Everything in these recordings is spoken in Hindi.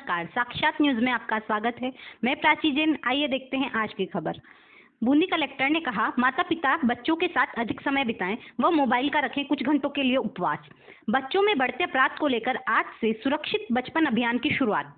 नमस्कार, साक्षात न्यूज में आपका स्वागत है। मैं प्राची जैन। आइए देखते हैं आज की खबर। बूंदी कलेक्टर ने कहा, माता पिता बच्चों के साथ अधिक समय बिताएं व मोबाइल का रखें कुछ घंटों के लिए उपवास। बच्चों में बढ़ते अपराध को लेकर आज से सुरक्षित बचपन अभियान की शुरुआत।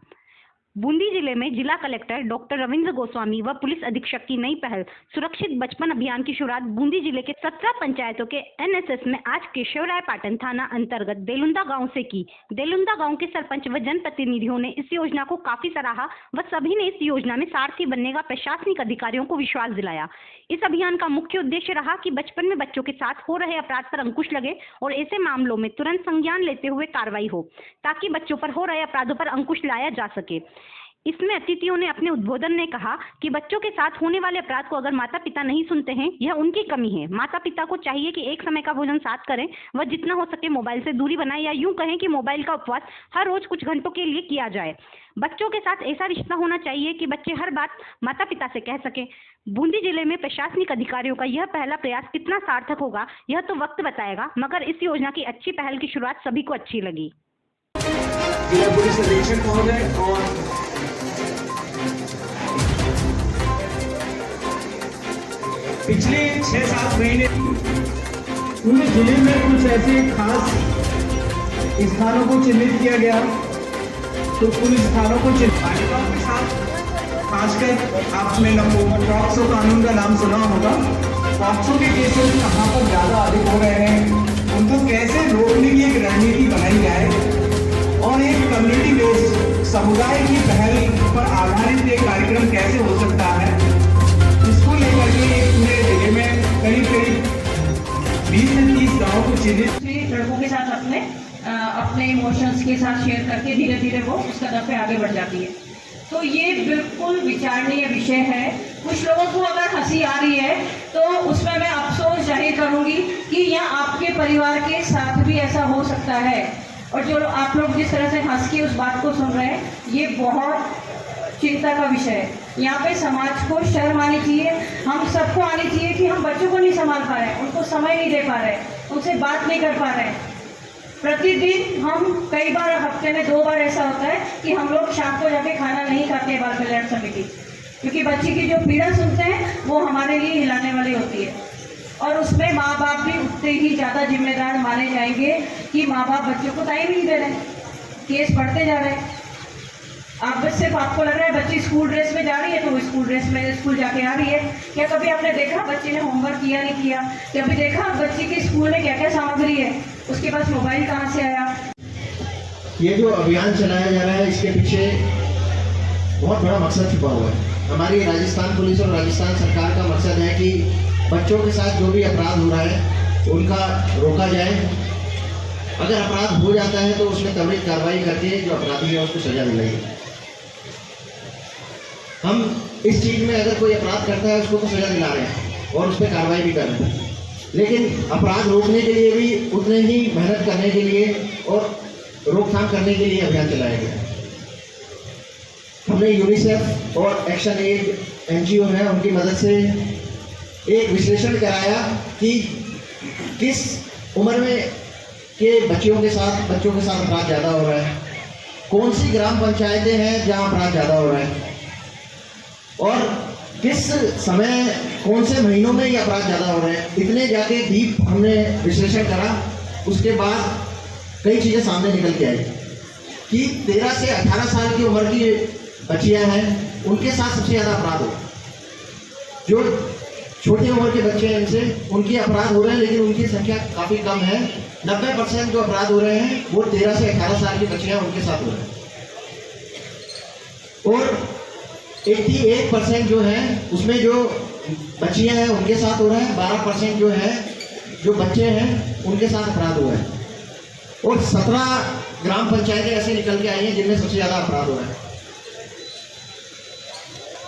बूंदी जिले में जिला कलेक्टर डॉक्टर रविंद्र गोस्वामी व पुलिस अधीक्षक की नई पहल सुरक्षित बचपन अभियान की शुरुआत बूंदी जिले के 17 पंचायतों के एनएसएस में आज केशवराय पाटन थाना अंतर्गत देलुंदा गांव से की। देलुंदा गांव के सरपंच व जनप्रतिनिधियों ने इस योजना को काफी सराहा व सभी ने इस योजना में सारथी बनने का प्रशासनिक अधिकारियों को विश्वास दिलाया। इस अभियान का मुख्य उद्देश्य रहा कि बचपन में बच्चों के साथ हो रहे अपराध पर अंकुश लगे और ऐसे मामलों में तुरंत संज्ञान लेते हुए कार्रवाई हो, ताकि बच्चों पर हो रहे अपराधों पर अंकुश लाया जा सके। इसमें अतिथियों ने अपने उद्बोधन में कहा कि बच्चों के साथ होने वाले अपराध को अगर माता पिता नहीं सुनते हैं, यह उनकी कमी है। माता पिता को चाहिए कि एक समय का भोजन साथ करें व जितना हो सके मोबाइल से दूरी बनाएं, या यूं कहें कि मोबाइल का उपवास हर रोज कुछ घंटों के लिए किया जाए। बच्चों के साथ ऐसा रिश्ता होना चाहिए कि बच्चे हर बात माता पिता से कह सकें। बूंदी जिले में प्रशासनिक अधिकारियों का यह पहला प्रयास कितना सार्थक होगा, यह तो वक्त बताएगा, मगर इस योजना की अच्छी पहल की शुरुआत सभी को अच्छी लगी। जिला पुलिस अधीक्षक महोदय और पिछले 6-7 महीने पूरे जिले में कुछ ऐसे खास स्थानों को चिन्हित किया गया, तो उन स्थानों को बालिकाओं के साथ खासकर आपने पॉक्सो कानून का नाम सुना होगा। पॉक्सो के केसेस कहाँ पर ज़्यादा अधिक हो रहे हैं, उनको कैसे रोकने की एक रणनीति बनाई जाए और एक कम्युनिटी बेस्ड समुदाय की पहल पर आधारित एक कार्यक्रम कैसे हो सकता है, इसको लेकर के पूरे जिले में करीब 20 से 30 गाँव को चिन्हित लड़कों के साथ अपने इमोशंस के साथ शेयर करके धीरे धीरे वो उस कदम पे आगे बढ़ जाती है। तो ये बिल्कुल विचारणीय विषय है। कुछ लोगों को अगर हंसी आ रही है तो उसमें मैं अफसोस जाहिर करूंगी कि यह आपके परिवार के साथ भी ऐसा हो सकता है। और जो आप लोग जिस तरह से हंस के उस बात को सुन रहे हैं, ये बहुत चिंता का विषय है। यहाँ पे समाज को शर्म आनी चाहिए, हम सबको आनी चाहिए कि हम बच्चों को नहीं संभाल पा रहे, उनको समय नहीं दे पा रहे, उनसे बात नहीं कर पा रहे। प्रतिदिन हम कई बार हफ्ते में 2 बार ऐसा होता है कि हम लोग शाम को जाके खाना नहीं खाते बाल कल्याण समिति, क्योंकि बच्ची की जो पीड़ा सुनते हैं वो हमारे लिए हिलाने वाली होती है। और उसमें माँ बाप भी उतने ही ज़्यादा जिम्मेदार माने जाएंगे कि माँ बाप बच्चों को टाइम नहीं दे रहे, केस बढ़ते जा रहे हैं। आप सिर्फ आपको लग रहा है बच्ची स्कूल ड्रेस में जा रही है तो वो स्कूल ड्रेस में स्कूल जाके आ रही है। क्या कभी आपने देखा बच्ची ने होमवर्क किया नहीं किया? कभी देखा बच्ची के स्कूल में क्या क्या सामग्री है, उसके पास मोबाइल कहाँ से आया? ये जो अभियान चलाया जा रहा है, इसके पीछे बहुत बड़ा मकसद छुपा हुआ है। हमारी राजस्थान पुलिस और राजस्थान सरकार का मकसद है कि बच्चों के साथ जो भी अपराध हो रहा है उनका रोका जाए। अगर अपराध हो जाता है तो उसमें त्वरित कार्रवाई करके जो अपराधी है उसको सजा दिलाई। हम इस चीज़ में अगर कोई अपराध करता है उसको तो सजा दिला रहे हैं और उस पर कार्रवाई भी कर रहे हैं, लेकिन अपराध रोकने के लिए भी उतने ही मेहनत करने के लिए और रोकथाम करने के लिए अभियान चलाया गया। हमने यूनिसेफ और एक्शन एड NGO है, उनकी मदद से एक विश्लेषण कराया कि किस उम्र में के बच्चों के साथ अपराध ज़्यादा हो रहा है, कौन सी ग्राम पंचायतें हैं जहां अपराध ज़्यादा हो रहा है, और किस समय कौन से महीनों में ये अपराध ज़्यादा हो रहे हैं। इतने जाके डीप हमने विश्लेषण करा। उसके बाद कई चीज़ें सामने निकल के आई कि 13 से 18 साल की उम्र की बच्चियां हैं, उनके साथ सबसे ज़्यादा अपराध हो। जो छोटी उम्र के बच्चे हैं इनसे उनके अपराध हो रहे हैं, लेकिन उनकी संख्या काफ़ी कम है। 90% जो अपराध हो रहे हैं वो 13 से 18 साल की बच्चियां उनके साथ हो रहे हैं, और 88% जो है उसमें जो बच्चियां हैं उनके साथ हो रहा है। 12% जो है जो बच्चे हैं उनके साथ अपराध हुआ है, और 17 ग्राम पंचायतें ऐसे निकल के आई हैं जिनमें सबसे ज़्यादा अपराध हो रहा है।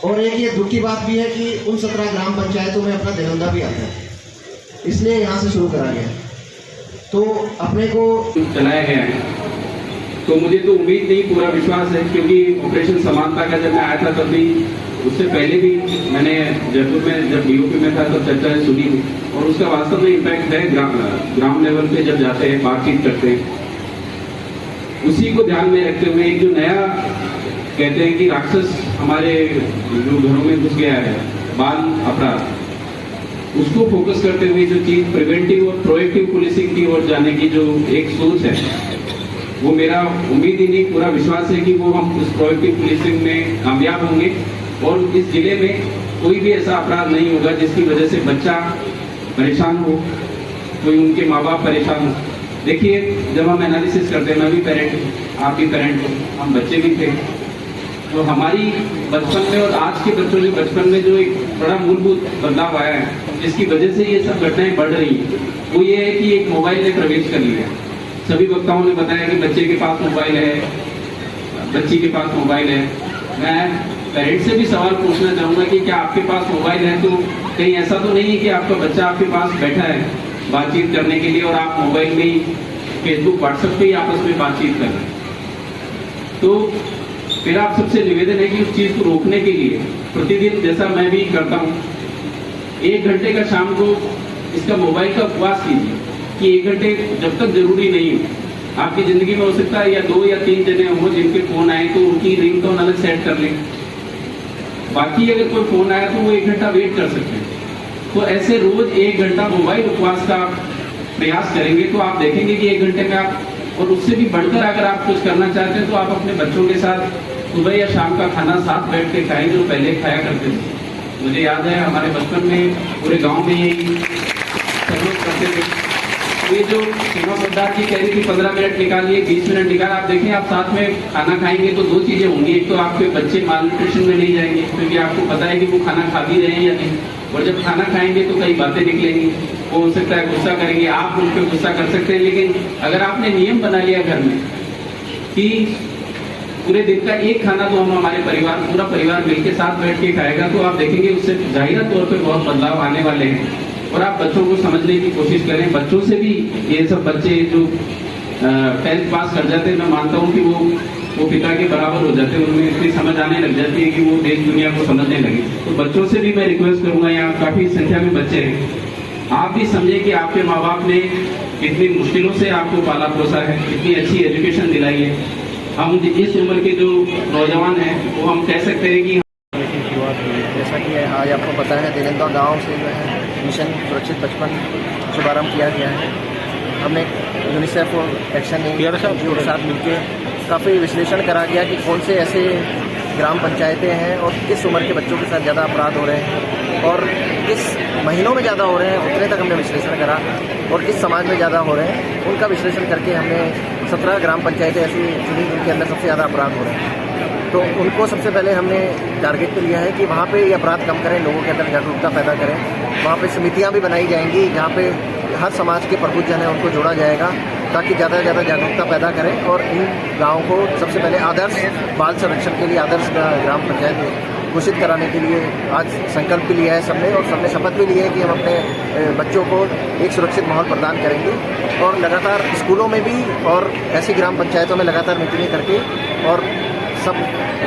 और एक ये दुख की बात भी है कि उन 17 ग्राम पंचायतों में अपना देलुंदा भी आता है, इसलिए यहाँ से शुरू करा गया। तो अपने को चलाया गया है, तो मुझे तो उम्मीद नहीं, पूरा विश्वास है, क्योंकि ऑपरेशन समानता का जब मैं आया था तभी, उससे पहले भी मैंने जयपुर में जब DOP में था तो चर्चा सुनी, और उसका वास्तव में इम्पैक्ट है। ग्राउंड लेवल पे जब जाते हैं, बातचीत करते हैं, उसी को ध्यान में रखते हुए एक जो नया कहते हैं कि राक्षस हमारे जो घरों में घुस गया है, बाल अपराध, उसको फोकस करते हुए जो चीज प्रिवेंटिव और प्रोएक्टिव पुलिसिंग की ओर जाने की जो एक सोच है, वो मेरा उम्मीद ही नहीं पूरा विश्वास है कि वो हम उस प्रोएक्टिव पुलिसिंग में कामयाब होंगे और इस जिले में कोई भी ऐसा अपराध नहीं होगा जिसकी वजह से बच्चा परेशान हो, कोई उनके माँ बाप परेशान हो। देखिए, जब हम एनालिसिस करते हैं, मैं भी पेरेंट हूँ, आप भी पेरेंट हो, हम बच्चे भी थे, तो हमारी बचपन में और आज के बच्चों के बचपन में जो एक बड़ा मूलभूत बदलाव आया है, जिसकी वजह से ये सब घटनाएं बढ़ रही हैं, वो ये है कि एक मोबाइल ने प्रवेश कर लिया। सभी वक्ताओं ने बताया कि बच्चे के पास मोबाइल है, बच्ची के पास मोबाइल है। मैं पेरेंट्स से भी सवाल पूछना चाहूँगा कि क्या आपके पास मोबाइल है तो कहीं ऐसा तो नहीं है कि आपका बच्चा आपके पास बैठा है बातचीत करने के लिए और आप मोबाइल में ही फेसबुक व्हाट्सएप पे ही आपस में बातचीत कर रहे हैं। तो मेरा आप सबसे निवेदन है कि उस चीज़ को रोकने के लिए प्रतिदिन, जैसा मैं भी करता हूँ, 1 घंटे का शाम को इसका मोबाइल का उपवास कीजिए कि 1 घंटे जब तक जरूरी नहीं हो। आपकी ज़िंदगी में हो सकता है या 2 या 3 जने हो जिनके फ़ोन आए तो उनकी रिंगटोन अलग सेट कर लें, बाकी अगर कोई फ़ोन आया तो वो 1 घंटा वेट कर सकते हैं। तो ऐसे रोज 1 घंटा मोबाइल उपवास का प्रयास करेंगे तो आप देखेंगे कि 1 घंटे में आप, और उससे भी बढ़कर अगर आप कुछ करना चाहते हैं तो आप अपने बच्चों के साथ सुबह या शाम का खाना साथ बैठ के खाएं, जो पहले खाया करते थे। मुझे याद है हमारे बचपन में पूरे गांव में यही सब लोग करते थे। तो ये जो सीमा सरदार जी कह रही थी 15 मिनट निकालिए, 20 मिनट निकाल, आप देखें आप साथ में खाना खाएंगे तो 2 चीज़ें होंगी। एक तो आपके बच्चे मालन्यूट्रिशन में नहीं जाएंगे क्योंकि आपको पता है कि वो खाना खा भी रहे हैं या नहीं, और जब खाना खाएंगे तो कई बातें निकलेंगी, वो हो सकता है गुस्सा करेंगे, आप उन पर गुस्सा कर सकते हैं। लेकिन अगर आपने नियम बना लिया घर में कि पूरे दिन का एक खाना तो हम हमारे परिवार, पूरा परिवार मिलकर साथ बैठ के खाएगा, तो आप देखेंगे उससे जाहिर तौर पर बहुत बदलाव आने वाले हैं। और आप बच्चों को समझने की कोशिश करें। बच्चों से भी ये सब बच्चे जो 10th पास कर जाते हैं, मैं मानता हूँ कि वो पिता के बराबर हो जाते हैं, उनमें इतनी समझ आने लग जाती है कि वो देश दुनिया को समझने लगे। तो बच्चों से भी मैं रिक्वेस्ट करूंगा, यहाँ काफ़ी संख्या में बच्चे हैं, आप भी समझें कि आपके माँ बाप ने कितनी मुश्किलों से आपको पाला पोसा है, कितनी अच्छी एजुकेशन दिलाई है। हम इस उम्र के जो नौजवान हैं वो हम कह सकते हैं कि जैसा कि आज आपको पता है, दिनेंद्रा गाँव से जो है मिशन सुरक्षित बचपन शुभारम्भ किया गया है। हमने यूनिसेफ और एक्शन एनजीओ के साथ मिलकर काफ़ी विश्लेषण करा गया कि कौन से ऐसे ग्राम पंचायतें हैं और किस उम्र के बच्चों के साथ ज़्यादा अपराध हो रहे हैं और किस महीनों में ज़्यादा हो रहे हैं, उतने तक हमने विश्लेषण करा, और किस समाज में ज़्यादा हो रहे हैं उनका विश्लेषण करके हमने 17 ग्राम पंचायतें ऐसी चुनी जिनके अंदर सबसे ज़्यादा अपराध हो रहे हैं। तो उनको सबसे पहले हमने टारगेट पे लिया है कि वहाँ पे ये अपराध कम करें, लोगों के अंदर जागरूकता पैदा करें। वहाँ पे समितियाँ भी बनाई जाएंगी जहाँ पे हर समाज के प्रबुद्ध जन है उनको जोड़ा जाएगा ताकि ज़्यादा से ज़्यादा जागरूकता पैदा करें और इन गाँव को सबसे पहले आदर्श बाल संरक्षण के लिए आदर्श ग्राम पंचायत घोषित कराने के लिए आज संकल्प भी लिया है सबने, और सबने शपथ भी ली है कि हम अपने बच्चों को एक सुरक्षित माहौल प्रदान करेंगे। और लगातार स्कूलों में भी और ऐसी ग्राम पंचायतों में लगातार मीटिंगें करके और सब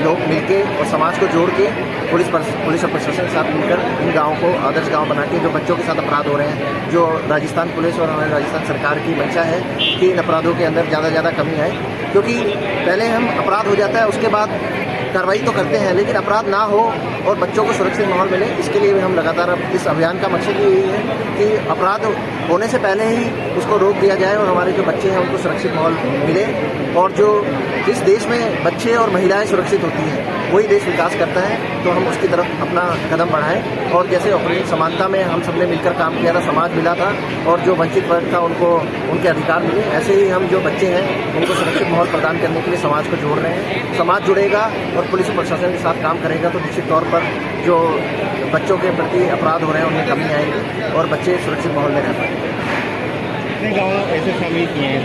लोग मिलके और समाज को जोड़ के पुलिस और प्रशासन के साथ मिलकर इन गाँव को आदर्श गाँव बना के जो बच्चों के साथ अपराध हो रहे हैं, जो राजस्थान पुलिस और हमारे राजस्थान सरकार की मंशा है कि इन अपराधों के अंदर ज़्यादा से ज़्यादा कमी आए। क्योंकि पहले हम अपराध हो जाता है उसके बाद कार्रवाई तो करते हैं, लेकिन अपराध ना हो और बच्चों को सुरक्षित माहौल मिले, इसके लिए हम लगातार अब इस अभियान का मकसद यही है कि अपराध होने से पहले ही उसको रोक दिया जाए और हमारे जो बच्चे हैं उनको सुरक्षित माहौल मिले। और जो जिस देश में बच्चे और महिलाएं सुरक्षित होती हैं वही देश विकास करता है, तो हम उसकी तरफ अपना कदम बढ़ाएं। और जैसे ऑपरेशन समानता में हम सबने मिलकर काम किया था, समाज मिला था और जो वंचित वर्ग था उनको उनके अधिकार मिले, ऐसे ही हम जो बच्चे हैं उनको सुरक्षित माहौल प्रदान करने के लिए समाज को जोड़ रहे हैं। समाज जुड़ेगा और पुलिस प्रशासन के साथ काम करेगा तो निश्चित तौर पर जो बच्चों के प्रति अपराध हो रहे हैं उनमें कमी आएगी और बच्चे सुरक्षित माहौल में रह पाएंगे। कितने गाँव ऐसे शामिल किए हैं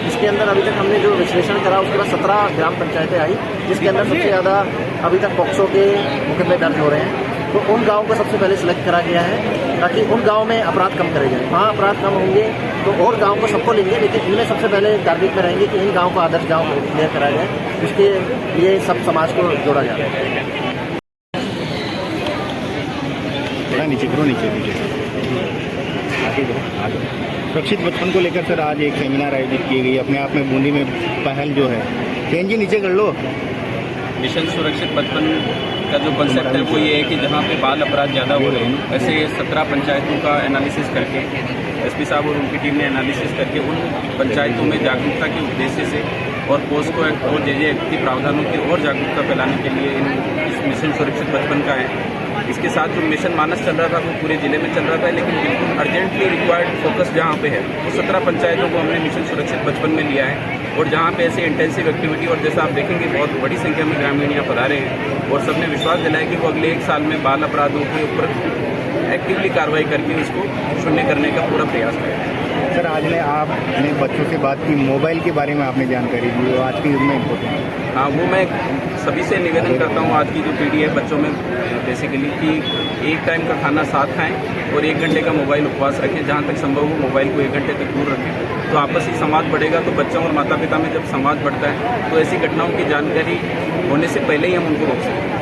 इसके अंदर? अभी तक हमने जो विश्लेषण करा उसके बाद 17 ग्राम पंचायतें आई जिसके अंदर सबसे ज़्यादा अभी तक पॉक्सो के मुकदमे दर्ज हो रहे हैं। तो उन गाँव को सबसे पहले सिलेक्ट करा गया है ताकि उन गाँव में अपराध कम करे जाए। वहाँ अपराध कम होंगे तो और गाँव को सबको लेंगे, लेकिन इनमें सबसे पहले टारगेट में रहेंगे कि इन गाँव को आदर्श गाँव क्लियर करा जाए। उसके लिए सब समाज को जोड़ा जा रहा है। नीचे करो, नीचे आगे आगे। सुरक्षित बचपन को लेकर सर आज एक सेमिनार आयोजित की गई। अपने आप में बूंदी में पहल जो है, चेंज जी नीचे कर लो। मिशन सुरक्षित बचपन का जो कॉन्सेप्ट है वो ये है कि जहाँ पे बाल अपराध ज़्यादा हो रहे हैं, ऐसे 17 पंचायतों का एनालिसिस करके एसपी साहब और उनकी टीम ने एनालिसिस करके उन पंचायतों में जागरूकता के उद्देश्य से और पोस्को एक्ट और जे एक्ट के प्रावधानों की और जागरूकता फैलाने के लिए इस मिशन सुरक्षित बचपन का है। इसके साथ जो मिशन मानस चल रहा था वो पूरे ज़िले में चल रहा था, लेकिन बिल्कुल अर्जेंटली रिक्वायर्ड फोकस जहाँ पे है वो 17 पंचायतों को हमने मिशन सुरक्षित बचपन में लिया है। और जहाँ पे ऐसे इंटेंसिव एक्टिविटी, और जैसा आप देखेंगे बहुत बड़ी संख्या में ग्रामीण यहाँ पधारे हैं और सबने विश्वास दिलाया कि वो अगले 1 साल में बाल अपराधों के ऊपर एक्टिवली कार्रवाई करके उसको शून्य करने का पूरा प्रयास करें। सर, आज ने आपने बच्चों से बात की, मोबाइल के बारे में आपने जानकारी दी, वो आज के युग में इम्पोर्टेंट है। हाँ, वो मैं सभी से निवेदन करता हूँ आज की जो पीढ़ी है बच्चों में बेसिकली कि एक टाइम का खाना साथ खाएं और 1 घंटे का मोबाइल उपवास रखें। जहाँ तक संभव हो मोबाइल को 1 घंटे तक दूर रखें, तो आपसी संवाद बढ़ेगा। तो बच्चों और माता पिता में जब संवाद बढ़ता है तो ऐसी घटनाओं की जानकारी होने से पहले ही हम उनको रोक सकते हैं।